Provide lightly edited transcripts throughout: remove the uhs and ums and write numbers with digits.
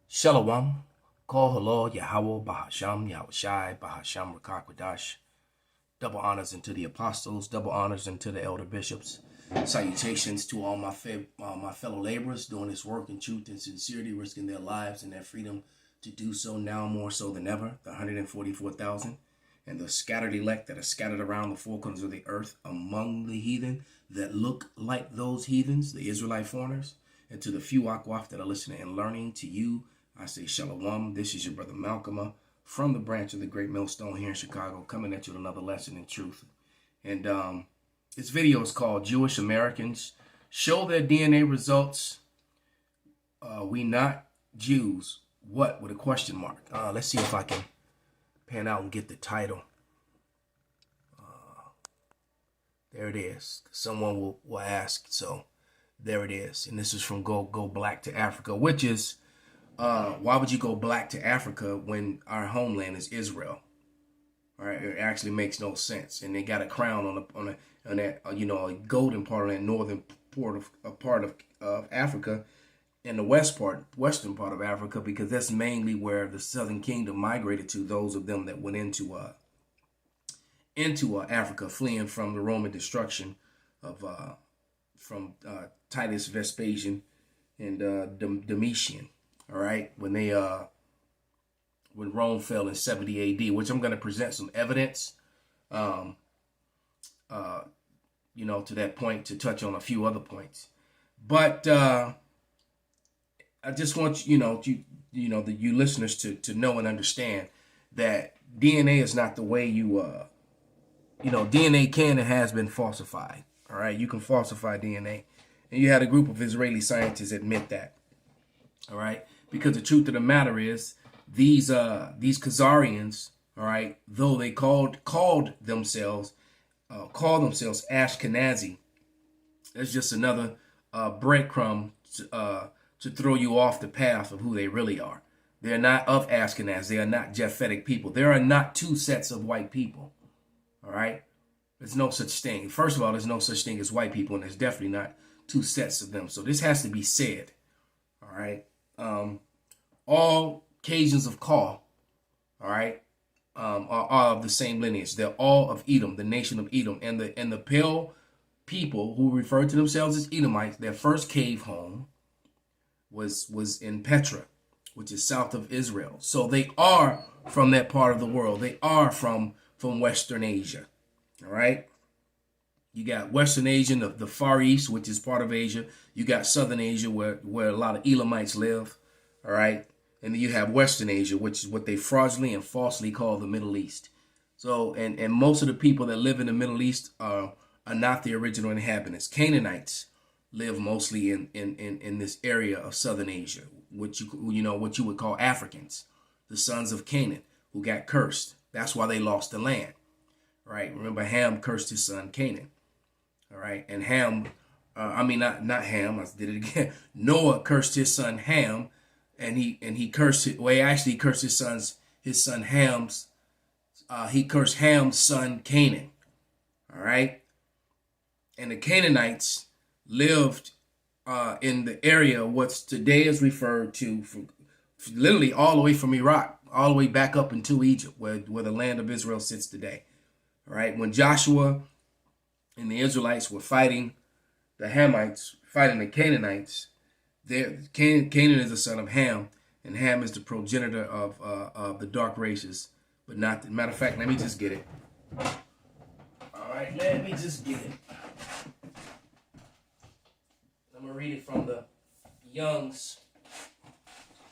Shalom, call Halal, Yahawah, Bahasham, Yahawashi, Bahasham, Qadash. Double honors unto the apostles, double honors unto the elder bishops. Salutations to all my fellow laborers doing this work in truth and sincerity, risking their lives and their freedom to do so now more so than ever. The 144,000 and the scattered elect that are scattered around the four corners of the earth among the heathen that look like those heathens, the Israelite foreigners, and to the few Akwaf that are listening and learning. To you, I say Shalom. This is your brother Malcolm from the branch of the Great Millstone here in Chicago, coming at you with another lesson in truth. And this video is called Jewish Americans Show Their DNA Results. We not Jews. What? With a question mark. Let's see if I can pan out and get the title. There it is. Someone will ask. So there it is. And this is from Go Black to Africa, which is why would you go black to Africa when our homeland is Israel? All right, it actually makes no sense. And they got a crown on that a golden part of that northern part of Africa, and the western part of Africa, because that's mainly where the Southern Kingdom migrated to. Those of them that went into Africa, fleeing from the Roman destruction of from Titus Vespasian and Domitian. All right, when Rome fell in 70 AD, which I'm going to present some evidence, to that point, to touch on a few other points. But I just want you listeners to know and understand that DNA is not the way DNA can and has been falsified. All right, you can falsify DNA, and you had a group of Israeli scientists admit that. All right. Because the truth of the matter is, these Khazarians, all right, though they call themselves Ashkenazi, that's just another breadcrumb to throw you off the path of who they really are. They're not of Ashkenaz. They are not Japhetic people. There are not two sets of white people. All right, there's no such thing. First of all, there's no such thing as white people, and there's definitely not two sets of them. So this has to be said. All right. All Cajuns of Call, all right, are of the same lineage. They're all of Edom, the nation of Edom, and the pale people who refer to themselves as Edomites. Their first cave home was in Petra, which is south of Israel. So they are from that part of the world. They are from Western Asia, all right. You got Western Asia, the Far East, which is part of Asia. You got Southern Asia, where a lot of Elamites live, all right? And then you have Western Asia, which is what they fraudulently and falsely call the Middle East. So, and most of the people that live in the Middle East are not the original inhabitants. Canaanites live mostly in this area of Southern Asia, what you would call Africans, the sons of Canaan, who got cursed. That's why they lost the land, right? Remember, Ham cursed his son Canaan. All right, and Ham, not Ham. I did it again. Noah cursed his son Ham, and he cursed it. Well, he actually cursed his son Ham's. He cursed Ham's son Canaan. All right, and the Canaanites lived in the area what's today is referred to from literally all the way from Iraq, all the way back up into Egypt, where the land of Israel sits today. All right, when Joshua and the Israelites were fighting the Hamites, fighting the Canaanites, Canaan is the son of Ham, and Ham is the progenitor of the dark races. But not, matter of fact, let me just get it. All right, let me just get it. I'm going to read it from the Young's.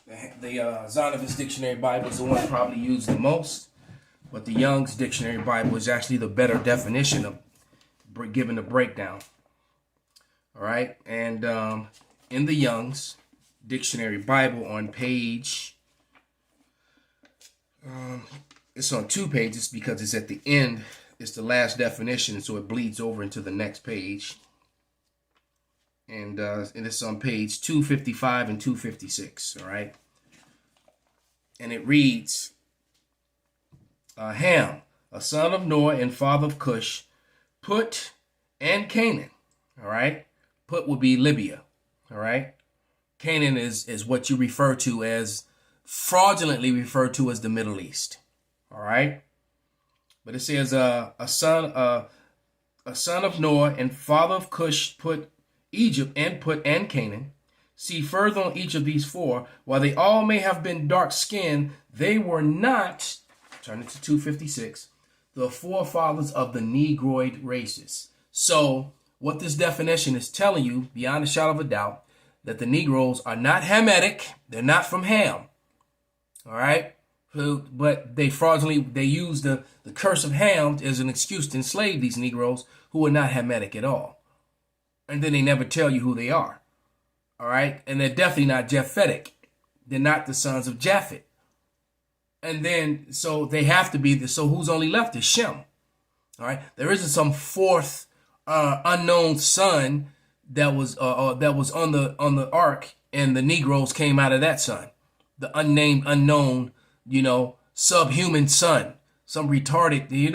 The Zondervan's Dictionary Bible is the one probably used the most, but the Young's Dictionary Bible is actually the better definition of given the breakdown. All right, and in the Young's Dictionary Bible on page, it's on 2 pages because it's at the end. It's the last definition, so it bleeds over into the next page. And it's on page 255 and 256. All right, and it reads, Ham, a son of Noah and father of Cush, Put and Canaan, all right? Put would be Libya, all right? Canaan is what you refer to as, fraudulently referred to as the Middle East. All right. But it says a son of Noah and father of Cush put Egypt and Canaan. See further on each of these four. While they all may have been dark-skinned, they were not, turn it to 256, the forefathers of the Negroid races. So what this definition is telling you, beyond a shadow of a doubt, that the Negroes are not Hamitic. They're not from Ham. All right? But they use the curse of Ham as an excuse to enslave these Negroes who are not Hamitic at all. And then they never tell you who they are. All right? And they're definitely not Japhetic. They're not the sons of Japhet. And then, so they have to be, so who's only left is Shem. All right? There isn't some fourth unknown son that was on the ark and the Negroes came out of that son. The unnamed, unknown, subhuman son. Some retarded, the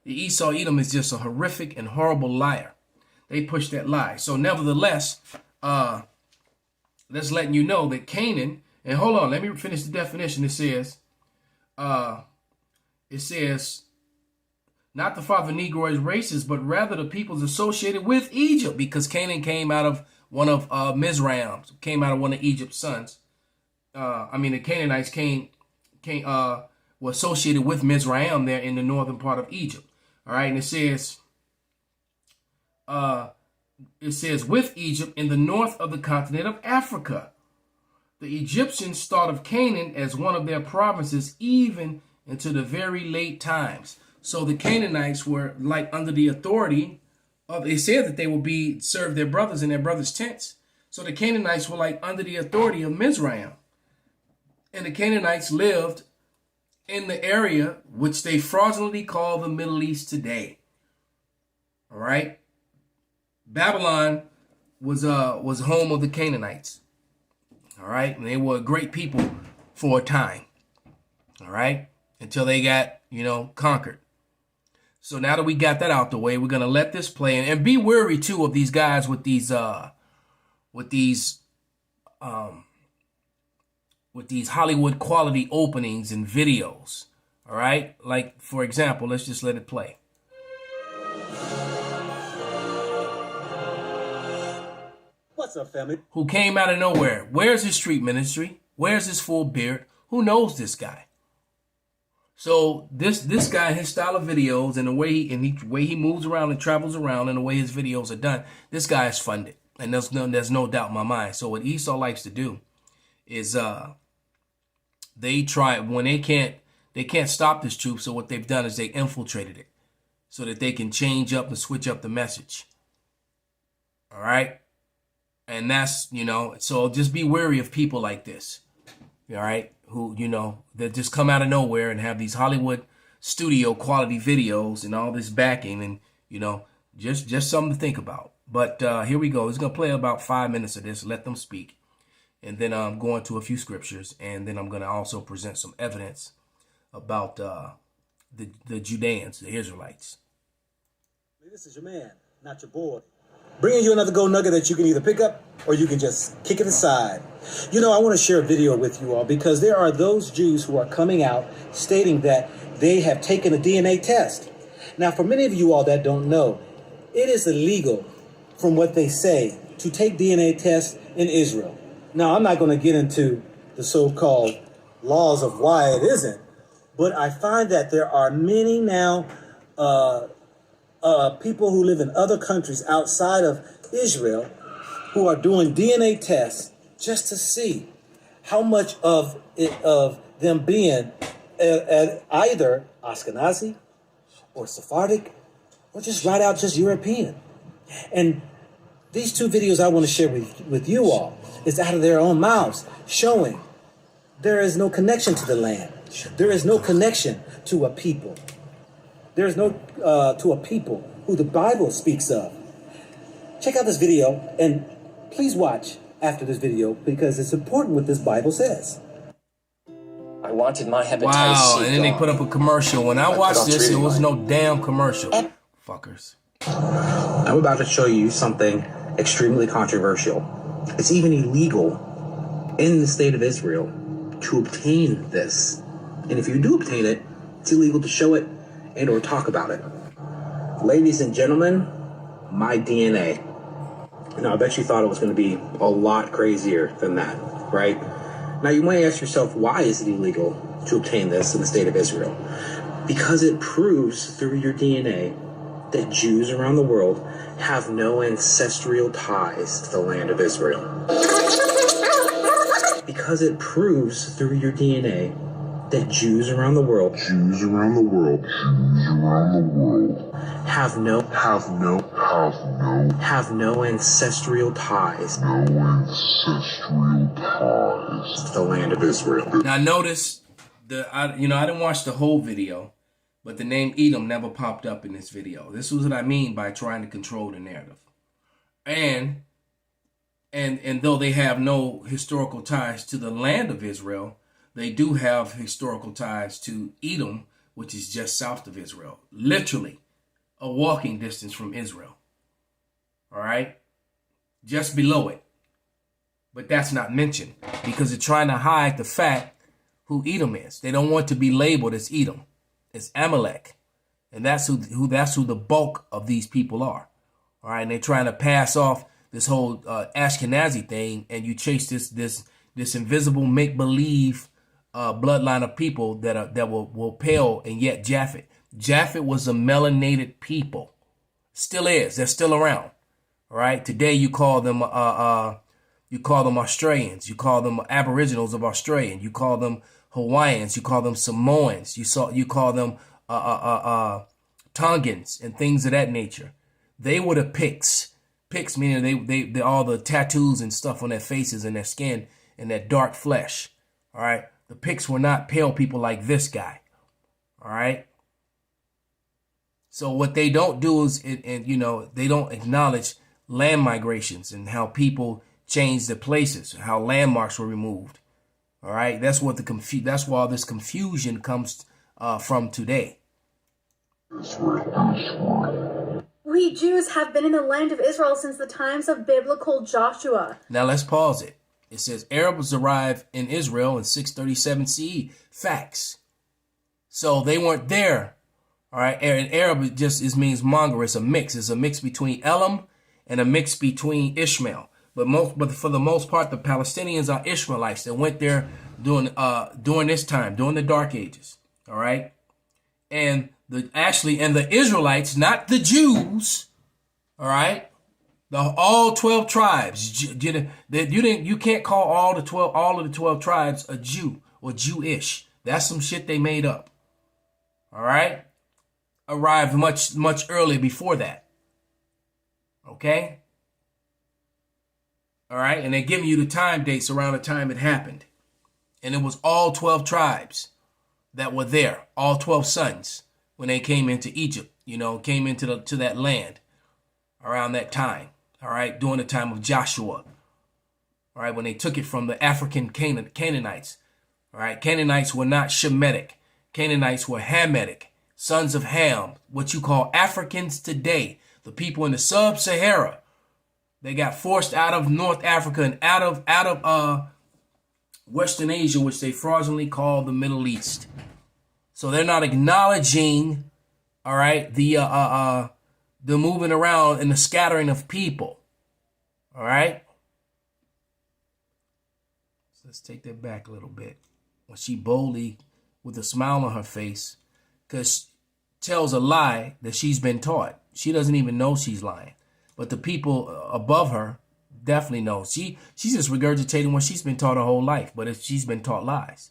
Esau Edom is just a horrific and horrible liar. They push that lie. So nevertheless, that's letting you know that Canaan, and hold on, let me finish the definition. It says, not the father of Negroid races, but rather the peoples associated with Egypt, because Canaan came out of one of Mizraim, came out of one of Egypt's sons. The Canaanites were associated with Mizraim there in the northern part of Egypt. All right, and it says with Egypt in the north of the continent of Africa. The Egyptians thought of Canaan as one of their provinces even into the very late times. So the Canaanites were like under the authority of, they said that they would serve their brothers in their brothers' tents. So the Canaanites were like under the authority of Mizraim. And the Canaanites lived in the area which they fraudulently call the Middle East today. All right. Babylon was home of the Canaanites. All right. And they were a great people for a time. All right. Until they got, conquered. So now that we got that out the way, we're going to let this play and be wary too of these guys with these Hollywood quality openings and videos. All right. Like, for example, let's just let it play. What's up, family? Who came out of nowhere. Where's his street ministry? Where's his full beard? Who knows this guy? So this guy, his style of videos and the way he moves around and travels around and the way his videos are done, this guy is funded. And there's no doubt in my mind. So what Esau likes to do is they try, when they can't stop this truth. So what they've done is they infiltrated it so that they can change up and switch up the message. All right. And that's, so just be wary of people like this. All right. Who, that just come out of nowhere and have these Hollywood studio quality videos and all this backing and, just something to think about. But here we go. It's going to play about 5 minutes of this. Let them speak. And then I'm going to a few scriptures. And then I'm going to also present some evidence about the Judeans, the Israelites. This is your man, not your boy. Bringing you another gold nugget that you can either pick up or you can just kick it aside. I want to share a video with you all because there are those Jews who are coming out stating that they have taken a DNA test. Now, for many of you all that don't know, it is illegal, from what they say, to take DNA tests in Israel. Now, I'm not going to get into the so-called laws of why it isn't, but I find that there are many now people who live in other countries outside of Israel who are doing DNA tests just to see how much of them being either Ashkenazi or Sephardic or just right out just European. And these two videos I want to share with you all is out of their own mouths, showing there is no connection to the land. There is no connection to a people. There is no to a people who the Bible speaks of. Check out this video and please watch after this video because it's important what this Bible says. I wanted my hepatitis Wow, C and then they gone. put up a commercial. When I watched this, it was no damn commercial. Fuckers. I'm about to show you something extremely controversial. It's even illegal in the state of Israel to obtain this. And if you do obtain it, it's illegal to show it and or talk about it. Ladies and gentlemen, my DNA. Now, I bet you thought it was going to be a lot crazier than that, right? Now, you might ask yourself, why is it illegal to obtain this in the state of Israel? Because it proves through your DNA that Jews around the world have no ancestral ties to the land of Israel. Because it proves through your DNA that Jews around the world have no ancestral ties to the land of Israel. Now notice I didn't watch the whole video, but the name Edom never popped up in this video. This is what I mean by trying to control the narrative. And though they have no historical ties to the land of Israel, they do have historical ties to Edom, which is just south of Israel. Literally a walking distance from Israel. All right? Just below it. But that's not mentioned because they're trying to hide the fact who Edom is. They don't want to be labeled as Edom. It's Amalek. And that's who the bulk of these people are. All right? And they're trying to pass off this whole Ashkenazi thing, and you chase this invisible make-believe bloodline of people that will pale, and yet Japhet was a melanated people. Still is. They're still around. All right. Today you call them Australians. You call them Aboriginals of Australia. You call them Hawaiians. You call them Samoans. You call them Tongans and things of that nature. They were the Picts. Picts meaning they all the tattoos and stuff on their faces and their skin and their dark flesh. All right. The Picts were not pale people like this guy. All right. So what they don't do is, they don't acknowledge land migrations and how people changed their places, how landmarks were removed. All right. That's what that's why all this confusion comes from today. We Jews have been in the land of Israel since the times of biblical Joshua. Now let's pause it. It says Arabs arrived in Israel in 637 CE. Facts. So they weren't there. All right. And Arab just means monger. It's a mix. It's a mix between Elam and a mix between Ishmael. But for the most part, the Palestinians are Ishmaelites that went there during this time, during the Dark Ages. All right. And the Israelites, not the Jews. All right. All 12 tribes. You can't call all of the 12 tribes a Jew or Jewish. That's some shit they made up. All right. Arrived much earlier before that. Okay. All right. And they're giving you the time dates around the time it happened. And it was all 12 tribes that were there. All 12 sons when they came into Egypt, came into that land around that time. All right. During the time of Joshua. All right. When they took it from the African Canaanites. All right. Canaanites were not Shemitic. Canaanites were Hamitic. Sons of Ham, what you call Africans today, the people in the sub-Sahara, they got forced out of North Africa and out of Western Asia, which they fraudulently call the Middle East. So they're not acknowledging, all right, the moving around and the scattering of people, all right. So let's take that back a little bit. When she boldly, with a smile on her face, because tells a lie that she's been taught. She doesn't even know she's lying. But the people above her definitely know. She's just regurgitating what she's been taught her whole life. But she's been taught lies.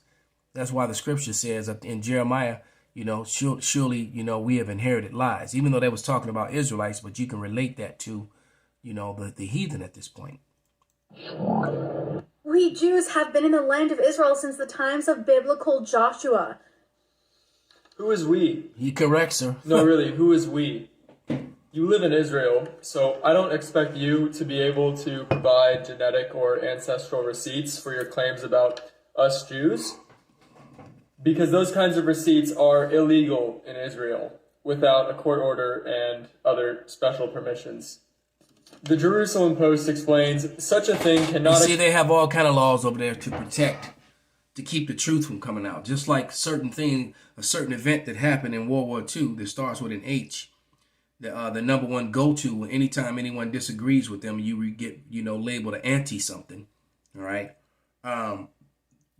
That's why the scripture says in Jeremiah, surely, we have inherited lies. Even though they was talking about Israelites, but you can relate that to, the heathen at this point. We Jews have been in the land of Israel since the times of biblical Joshua. Who is we? He corrects her. No, really, who is we? You live in Israel, so I don't expect you to be able to provide genetic or ancestral receipts for your claims about us Jews, because those kinds of receipts are illegal in Israel without a court order and other special permissions. The Jerusalem Post explains such a thing cannot... You see, they have all kind of laws over there to protect, to keep the truth from coming out. Just like a certain event that happened in World War II that starts with an H. The number one go-to, anytime anyone disagrees with them, you get, labeled an anti-something. All right.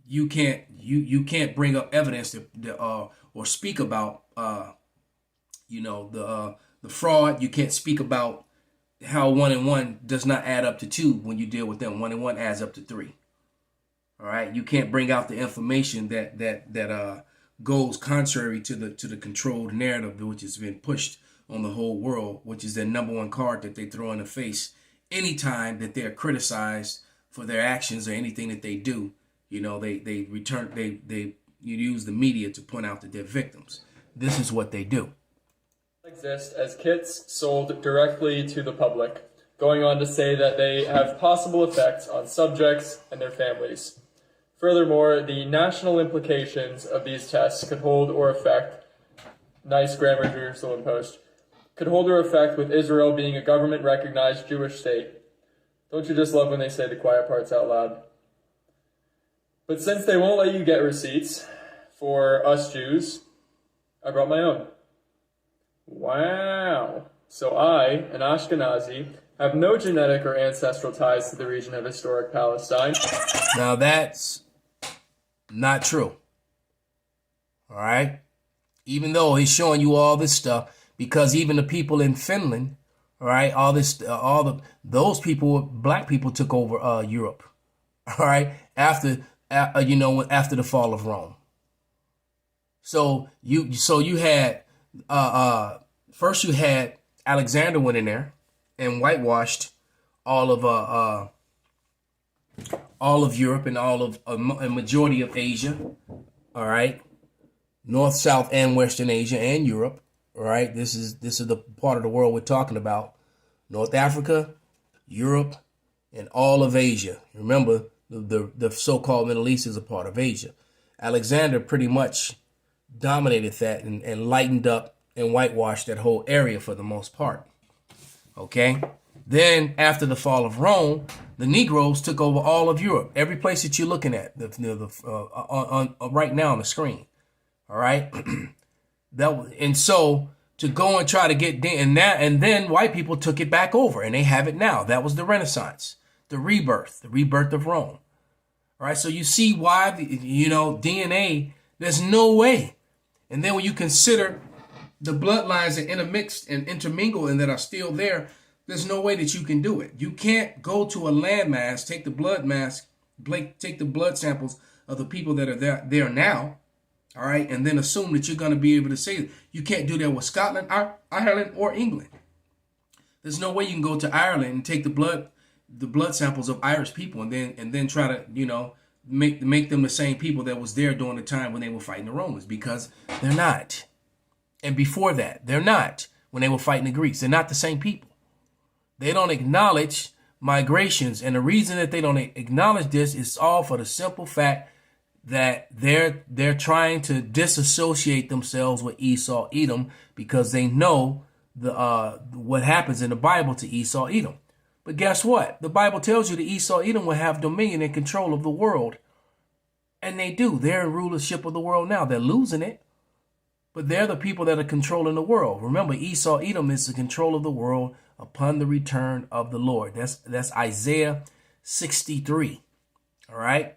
You can't bring up evidence or speak about, the fraud. You can't speak about how 1 and 1 does not add up to 2 when you deal with them. 1 and 1 adds up to 3. All right. You can't bring out the information that goes contrary to the controlled narrative which has been pushed on the whole world, which is their number one card that they throw in the face anytime that they're criticized for their actions or anything that they do. They use the media to point out that they're victims. This is what they do. Exist as kits sold directly to the public, going on to say that they have possible effects on subjects and their families. Furthermore, the national implications of these tests could hold or affect, nice grammar, Jerusalem Post, could hold or affect with Israel being a government-recognized Jewish state. Don't you just love when they say the quiet parts out loud? But since they won't let you get receipts for us Jews, I brought my own. Wow. So I, an Ashkenazi, have no genetic or ancestral ties to the region of historic Palestine. Now that's not true. All right? Even though he's showing you all this stuff, because even the people in Finland, all right, those people, black people took over Europe. All right? After the fall of Rome. So you had first you had Alexander went in there and whitewashed all of Europe and all of a majority of Asia. All right, North, South, and Western Asia and Europe. All right, this is the part of the world we're talking about: North Africa, Europe, and all of Asia. Remember, the so-called Middle East is a part of Asia. Alexander pretty much dominated that and lightened up and whitewashed that whole area for the most part. Okay? Then, after the fall of Rome, the Negroes took over all of Europe. Every place that you're looking at right now on the screen. All right? And so, to go and try to get... And then white people took it back over, and they have it now. That was the Renaissance. The rebirth of Rome. All right, so you see why, DNA, there's no way. And then when you consider the bloodlines that intermixed and intermingle and that are still there, there's no way that you can do it. You can't go to a landmass, take the blood samples of the people that are there now, all right, and then assume that you're going to be able to say it. You can't do that with Scotland, Ireland, or England. There's no way you can go to Ireland and take the blood samples of Irish people and then try to, make them the same people that was there during the time when they were fighting the Romans, because they're not. And before that, they're not. When they were fighting the Greeks, they're not the same people. They don't acknowledge migrations. And the reason that they don't acknowledge this is all for the simple fact that they're trying to disassociate themselves with Esau, Edom, because they know what happens in the Bible to Esau, Edom. But guess what? The Bible tells you that Esau, Edom will have dominion and control of the world. And they do. They're in rulership of the world now. They're losing it. But they're the people that are controlling the world. Remember, Esau, Edom is the control of the world upon the return of the Lord. That's Isaiah 63. All right?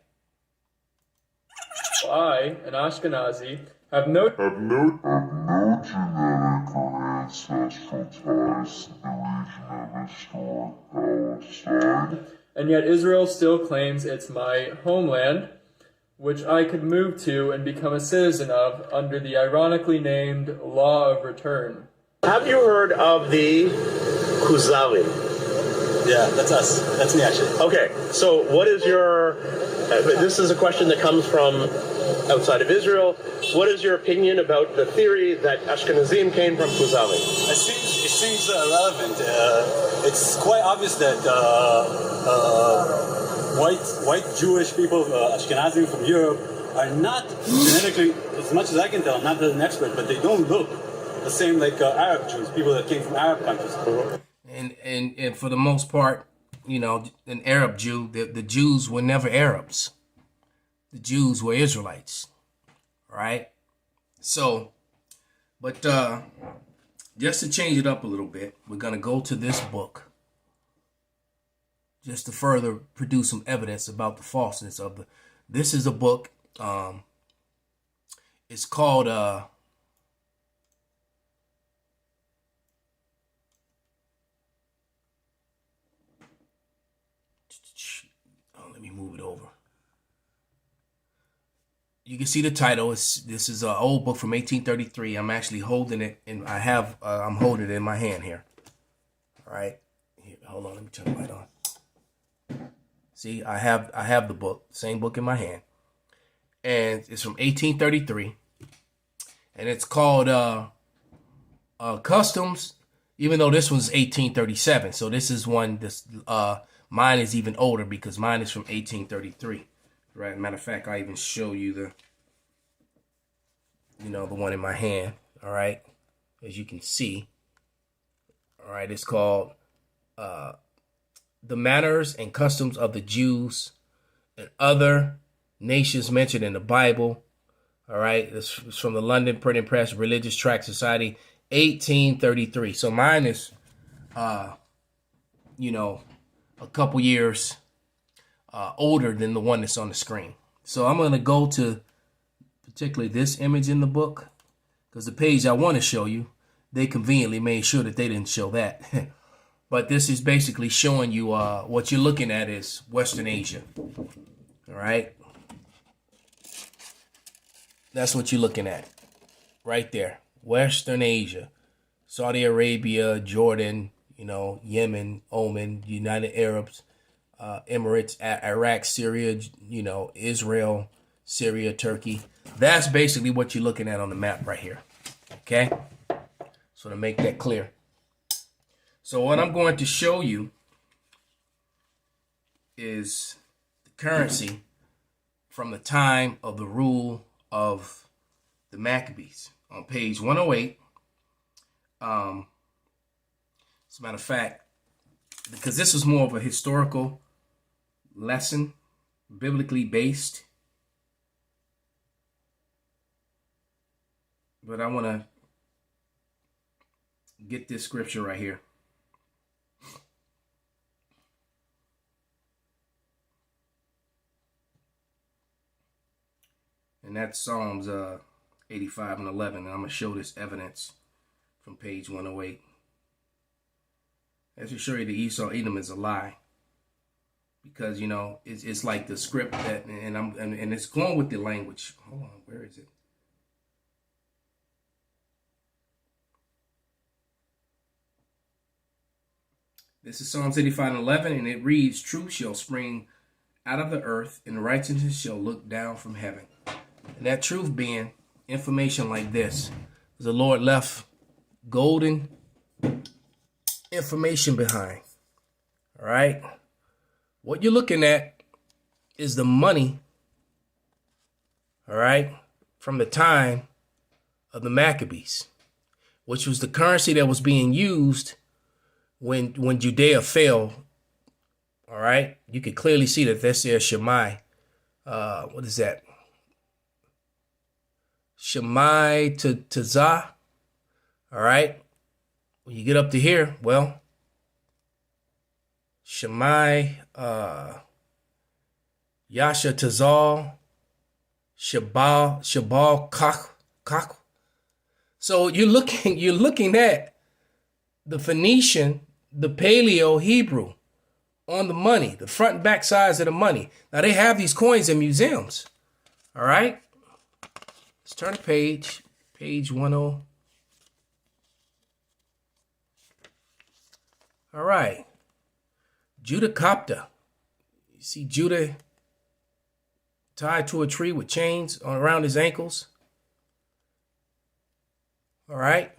I, an Ashkenazi, have no genetic or ancestral ties to the region of historic Palestine. And yet Israel still claims it's my homeland, which I could move to and become a citizen of under the ironically named Law of Return. Have you heard of the Kuzari? Yeah, that's us. That's me, actually. Okay, so what is your... this is a question that comes from outside of Israel. What is your opinion about the theory that Ashkenazim came from Kuzari? It seems relevant. It's quite obvious that white Jewish people, Ashkenazim from Europe, are not genetically, as much as I can tell, I'm not an expert, but they don't look the same like Arab Jews, people that came from Arab countries. And for the most part, you know, an Arab Jew, the Jews were never Arabs. The Jews were Israelites, right? So, but just to change it up a little bit, we're going to go to this book just to further produce some evidence about the falseness of the. This is a book. It's called let me move it over. You can see the title. This is an old book from 1833. I'm actually holding it, and I'm holding it in my hand here. All right, here, hold on. Let me turn the light on. See, I have the book, same book in my hand, and it's from 1833, and it's called Customs. Even though this was 1837, so this is one. Mine is even older because mine is from 1833. Right. Matter of fact, I even show you the one in my hand. All right. As you can see. All right. It's called The Manners and Customs of the Jews and Other Nations Mentioned in the Bible. All right. It's from the London Printing Press Religious Tract Society, 1833. So mine is, a couple years older than the one that's on the screen. So I'm going to go to particularly this image in the book because the page I want to show you, they conveniently made sure that they didn't show that. But this is basically showing you what you're looking at is Western Asia. All right. That's what you're looking at right there. Western Asia, Saudi Arabia, Jordan, Yemen, Oman, United Arabs, Emirates, Iraq, Syria, Israel, Syria, Turkey. That's basically what you're looking at on the map right here. Okay? So to make that clear. So what I'm going to show you is the currency from the time of the rule of the Maccabees on page 108. As a matter of fact, because this is more of a historical lesson, biblically based. But I want to get this scripture right here. And that's Psalms 85 and 11. And I'm going to show this evidence from page 108. As to show you the Esau Edom is a lie. Because, it's like the script that, and it's going with the language. Hold on, where is it? This is Psalms 85 and 11, and it reads, "Truth shall spring out of the earth, and righteousness shall look down from heaven." And that truth being information like this. The Lord left golden information behind. All right. What you're looking at is the money, all right, from the time of the Maccabees, which was the currency that was being used when Judea fell. All right. You can clearly see that this is Shemai. What is that? Shemai to Zah. All right. When you get up to here, well, Shemai, Yasha Tazal, Shabal Kak. So you're looking at the Phoenician, the Paleo Hebrew on the money, the front and back sides of the money. Now they have these coins in museums. All right. Let's turn the page 10. All right. Judah Copta. You see Judah tied to a tree with chains around his ankles. All right.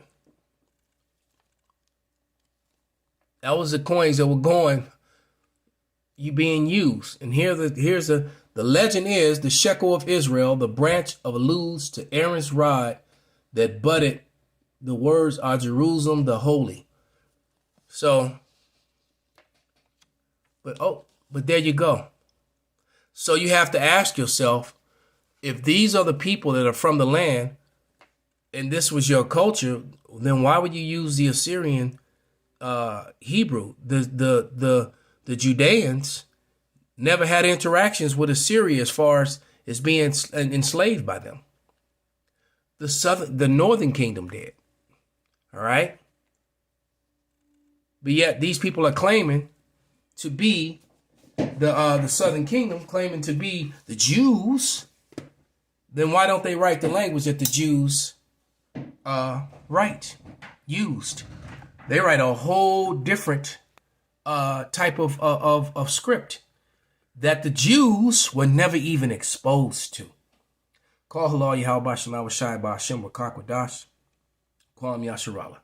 That was the coins that were being used. And here's the legend is the shekel of Israel, the branch of alludes to Aaron's rod that budded. The words are Jerusalem the holy. So But there you go. So you have to ask yourself, if these are the people that are from the land, and this was your culture, then why would you use the Assyrian Hebrew? The Judeans never had interactions with Assyria as far as being enslaved by them. The northern kingdom did. All right. But yet these people are claiming to be the southern kingdom, claiming to be the Jews. Then why don't they write the language that the Jews used? They write a whole different type of script that the Jews were never even exposed to. Call Halal, Yahawashi, LAWAYA, Qadash. Call him Yasharallah.